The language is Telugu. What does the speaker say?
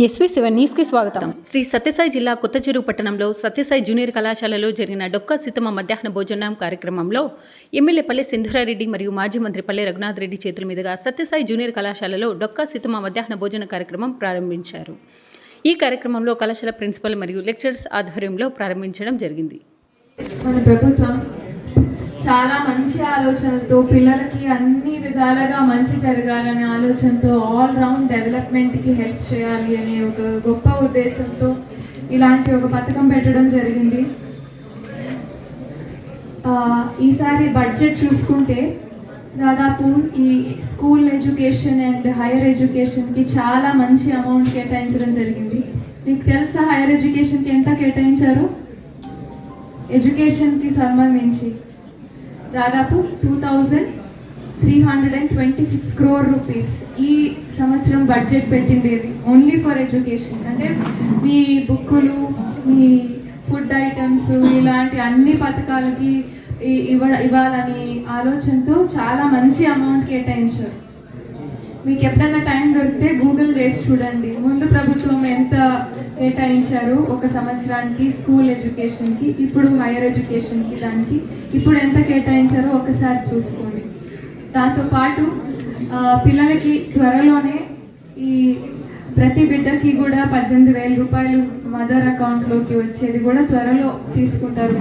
SV7 న్యూస్కి స్వాగతం. శ్రీ సత్యసాయి జిల్లా కొత్తచెరువు పట్టణంలో సత్యసాయి జూనియర్ కళాశాలలో జరిగిన డొక్కా సీతమ్మ మధ్యాహ్న భోజనం కార్యక్రమంలో ఎమ్మెల్యే పల్లె సింధురారెడ్డి మరియు మాజీ మంత్రి పల్లె రఘునాథ్ రెడ్డి చేతుల మీదుగా సత్యసాయి జూనియర్ కళాశాలలో డొక్కా సీతమ్మ మధ్యాహ్న భోజన కార్యక్రమం ప్రారంభించారు. ఈ కార్యక్రమంలో కళాశాల ప్రిన్సిపల్ మరియు లెక్చరర్స్ ఆధ్వర్యంలో ప్రారంభించడం జరిగింది. మన ప్రభుత్వం చాలా మంచి ఆలోచనలతో పిల్లలకి అన్ని విధాలుగా మంచి జరగాలనే ఆలోచనతో ఆల్ రౌండ్ డెవలప్మెంట్కి హెల్ప్ చేయాలి అనే ఒక గొప్ప ఉద్దేశంతో ఇలాంటి ఒక పథకం పెట్టడం జరిగింది. ఈసారి బడ్జెట్ చూసుకుంటే దాదాపు ఈ స్కూల్ ఎడ్యుకేషన్ అండ్ హైయర్ ఎడ్యుకేషన్కి చాలా మంచి అమౌంట్ కేటాయించడం జరిగింది. మీకు తెలుసా హైయర్ ఎడ్యుకేషన్కి ఎంత కేటాయించారు? ఎడ్యుకేషన్కి సంబంధించి దాదాపు 2326 crore రూపీస్ ఈ సంవత్సరం బడ్జెట్ పెట్టిండేది ఓన్లీ ఫర్ ఎడ్యుకేషన్. అంటే మీ బుక్కులు, మీ ఫుడ్ ఐటమ్స్, ఇలాంటి అన్ని పథకాలకి ఇవ్వాలని ఆలోచనతో చాలా మంచి అమౌంట్ కేటాయించారు. మీకు ఎప్పుడైనా టైం దొరికితే గూగుల్ చేసి చూడండి, ముందు ప్రభుత్వం ఎంత కేటాయించారు ఒక సంవత్సరానికి స్కూల్ ఎడ్యుకేషన్కి, ఇప్పుడు హైయర్ ఎడ్యుకేషన్కి, దానికి ఇప్పుడు ఎంత కేటాయించారో ఒకసారి చూసుకోండి. దాంతోపాటు పిల్లలకి త్వరలోనే ఈ ప్రతి బిడ్డకి కూడా 18,000 రూపాయలు మదర్ అకౌంట్లోకి వచ్చేది కూడా త్వరలో తీసుకుంటారు.